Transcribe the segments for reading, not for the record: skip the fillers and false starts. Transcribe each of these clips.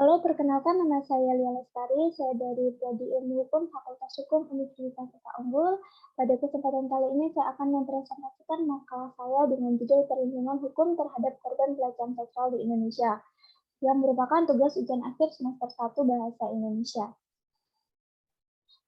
Halo, perkenalkan nama saya Lia Lestari, saya dari Prodi Ilmu Hukum Fakultas Hukum Universitas Kota Unggul. Pada kesempatan kali ini saya akan mempresentasikan makalah saya dengan judul Perlindungan Hukum Terhadap Korban Pelecehan Seksual di Indonesia, yang merupakan tugas ujian akhir semester 1 Bahasa Indonesia.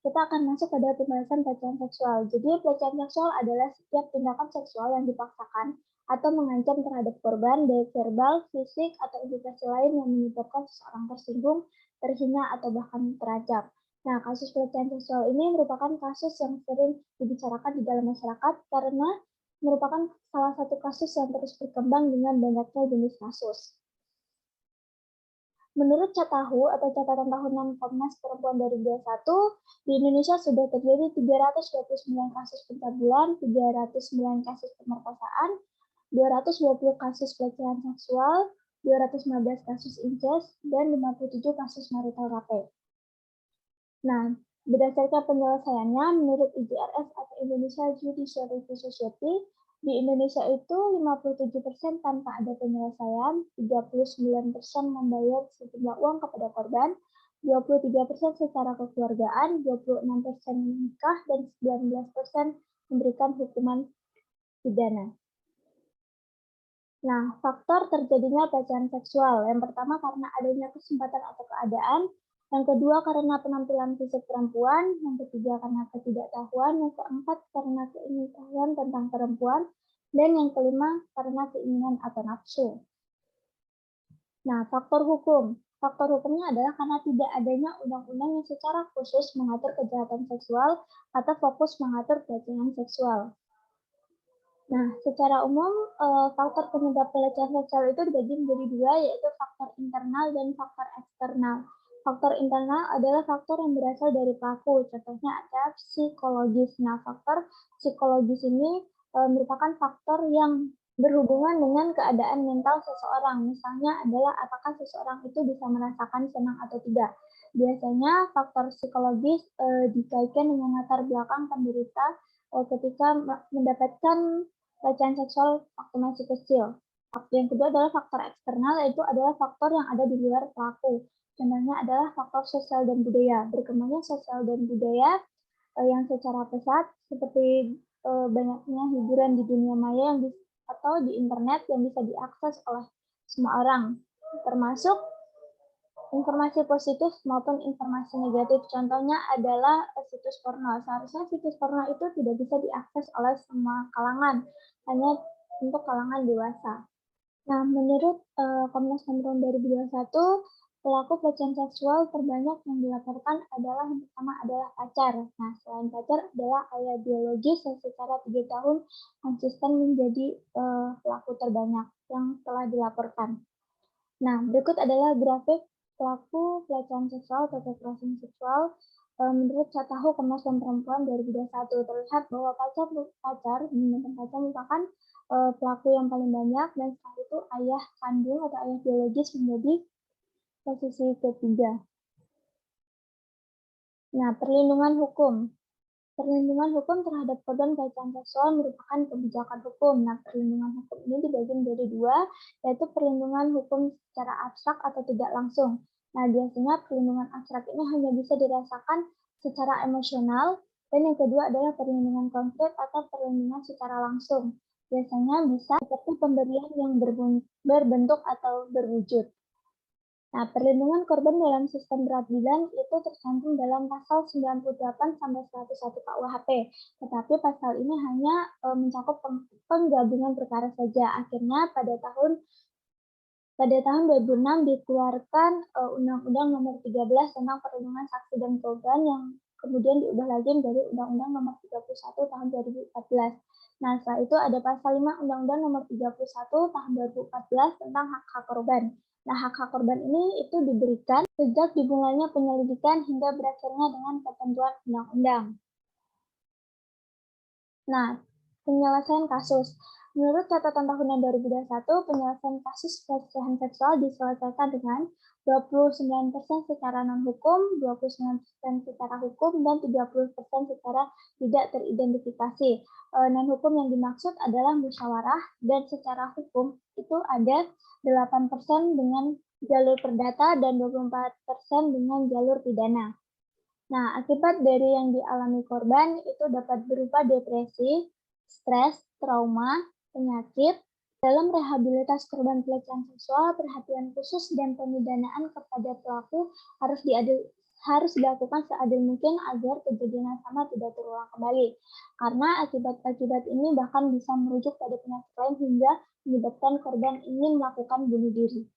Kita akan masuk pada pembahasan pelecehan seksual. Jadi, pelecehan seksual adalah setiap tindakan seksual yang dipaksakan atau mengancam terhadap korban, baik verbal, fisik, atau indikasi lain yang menyebabkan seseorang tersinggung, terhina, atau bahkan terancam. Nah, kasus pelecehan seksual ini merupakan kasus yang sering dibicarakan di dalam masyarakat karena merupakan salah satu kasus yang terus berkembang dengan banyaknya jenis kasus. Menurut Catahu atau catatan tahunan Komnas Perempuan 2021, di Indonesia sudah terjadi 329 kasus pencabulan, 309 kasus pemerkosaan, 220 kasus pelecehan seksual, 215 kasus incest, dan 57 kasus marital rape. Nah, berdasarkan penyelesaiannya, menurut IJRS atau Indonesia Judicial Review Society, di Indonesia itu 57% tanpa ada penyelesaian, 39% membayar sejumlah uang kepada korban, 23% secara kekeluargaan, 26% menikah, dan 19% memberikan hukuman pidana. Nah, faktor terjadinya pelecehan seksual. Yang pertama karena adanya kesempatan atau keadaan, yang kedua karena penampilan fisik perempuan, yang ketiga karena ketidaktahuan, yang keempat karena keingin tentang perempuan, dan yang kelima karena keinginan atau nafsu. Nah, faktor hukum. Faktor hukumnya adalah karena tidak adanya undang-undang yang secara khusus mengatur kejahatan seksual atau fokus mengatur pelecehan seksual. Nah, secara umum, faktor penyebab pelecehan seksual itu dibagi menjadi dua, yaitu faktor internal dan faktor eksternal. Faktor internal adalah faktor yang berasal dari pelaku, contohnya ada psikologis. Nah, faktor psikologis ini merupakan faktor yang berhubungan dengan keadaan mental seseorang. Misalnya adalah apakah seseorang itu bisa merasakan senang atau tidak. Biasanya faktor psikologis dikaitkan dengan latar belakang penderita ketika mendapatkan pelecehan seksual waktu masih kecil. Yang kedua adalah faktor eksternal, yaitu adalah faktor yang ada di luar pelaku. Contohnya adalah faktor sosial dan budaya. Berkembangnya sosial dan budaya yang secara pesat, seperti banyaknya hiburan di dunia maya atau di internet yang bisa diakses oleh semua orang, termasuk informasi positif maupun informasi negatif. Contohnya adalah situs porno. Seharusnya situs porno itu tidak bisa diakses oleh semua kalangan, hanya untuk kalangan dewasa. Nah, menurut Komnas Perempuan 2021, pelaku pelecehan seksual terbanyak yang dilaporkan adalah yang pertama adalah pacar. Nah, selain pacar adalah ayah biologis yang secara 3 tahun konsisten menjadi pelaku terbanyak yang telah dilaporkan. Nah, berikut adalah grafik pelaku pelecehan seksual atau kekerasan seksual menurut Catahu Komnas Perempuan 2021. Terlihat bahwa pacar merupakan pelaku yang paling banyak, dan setelah itu ayah kandung atau ayah biologis menjadi posisi ketiga. Nah, perlindungan hukum. Perlindungan hukum terhadap korban pelecehan seksual merupakan kebijakan hukum. Nah, perlindungan hukum ini dibagi menjadi dua, yaitu perlindungan hukum secara abstrak atau tidak langsung. Nah, biasanya perlindungan abstrak ini hanya bisa dirasakan secara emosional, dan yang kedua adalah perlindungan konkret atau perlindungan secara langsung. Biasanya bisa seperti pemberian yang berbentuk atau berwujud. Nah, perlindungan korban dalam sistem peradilan itu tercantum dalam pasal 98 sampai 101 KUHP. Tetapi pasal ini hanya mencakup penggabungan perkara saja. Akhirnya pada tahun 2006 dikeluarkan Undang-Undang Nomor 13 tentang Perlindungan Saksi dan Korban yang kemudian diubah lagi menjadi Undang-Undang Nomor 31 tahun 2014. Nah, setelah itu ada pasal 5 Undang-Undang Nomor 31 tahun 2014 tentang hak-hak korban. Nah, hak-hak korban ini itu diberikan sejak dimulainya penyelidikan hingga berakhirnya dengan ketentuan undang-undang. Nah, penyelesaian kasus. Menurut catatan tahunan 2021, penyelesaian kasus pelecehan seksual diselesaikan dengan 29% secara non-hukum, 29% secara hukum, dan 30% secara tidak teridentifikasi. Non-hukum yang dimaksud adalah musyawarah, dan secara hukum itu ada 8% dengan jalur perdata dan 24% dengan jalur pidana. Nah, akibat dari yang dialami korban itu dapat berupa depresi, stres, trauma, penyakit. Dalam rehabilitas korban pelecehan seksual, perhatian khusus dan pemidanaan kepada pelaku harus dilakukan seadil mungkin agar kejadian yang sama tidak terulang kembali. Karena akibat-akibat ini bahkan bisa merujuk pada penyakit lain hingga menyebabkan korban ingin melakukan bunuh diri.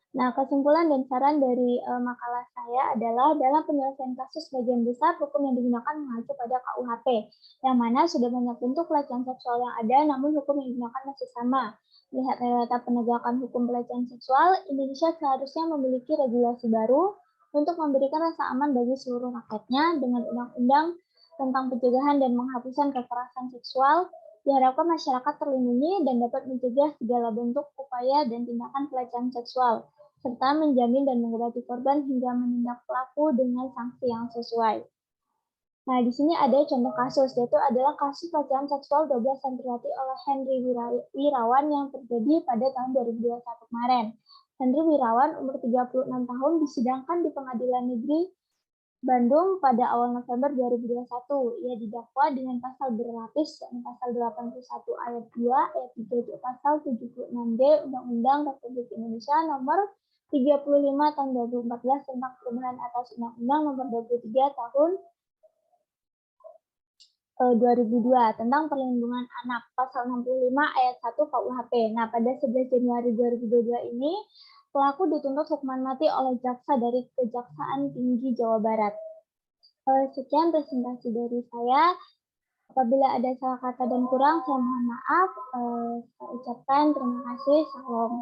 Nah, kesimpulan dan saran dari makalah saya adalah dalam penyelesaian kasus sebagian besar hukum yang digunakan mengacu pada KUHP, yang mana sudah banyak bentuk pelecehan seksual yang ada, namun hukum yang digunakan masih sama. Melihat realita penegakan hukum pelecehan seksual, Indonesia seharusnya memiliki regulasi baru untuk memberikan rasa aman bagi seluruh rakyatnya dengan undang-undang tentang pencegahan dan penghapusan kekerasan seksual. Diharapkan masyarakat terlindungi dan dapat mencegah segala bentuk upaya dan tindakan pelecehan seksual, serta menjamin dan mengobati korban hingga menindak pelaku dengan sanksi yang sesuai. Nah, di sini ada contoh kasus, yaitu adalah kasus pelecehan seksual 12 santriwati oleh Henry Wirawan yang terjadi pada tahun 2021 kemarin. Henry Wirawan, umur 36 tahun, disidangkan di Pengadilan Negeri Bandung pada awal November 2021. Ia didakwa dengan pasal berlapis, yakni pasal 81 ayat 2, ayat 3 pasal 76D Undang-Undang Republik Indonesia nomor 35 tahun 2014 tentang perubahan atas Undang-Undang nomor 23 tahun 2002 tentang perlindungan anak, pasal 65 ayat 1 KUHP. Nah, pada 11 Januari 2022 ini, pelaku dituntut hukuman mati oleh jaksa dari Kejaksaan Tinggi Jawa Barat. Sekian presentasi dari saya. Apabila ada salah kata dan kurang, saya mohon maaf. Saya ucapkan terima kasih. Salam.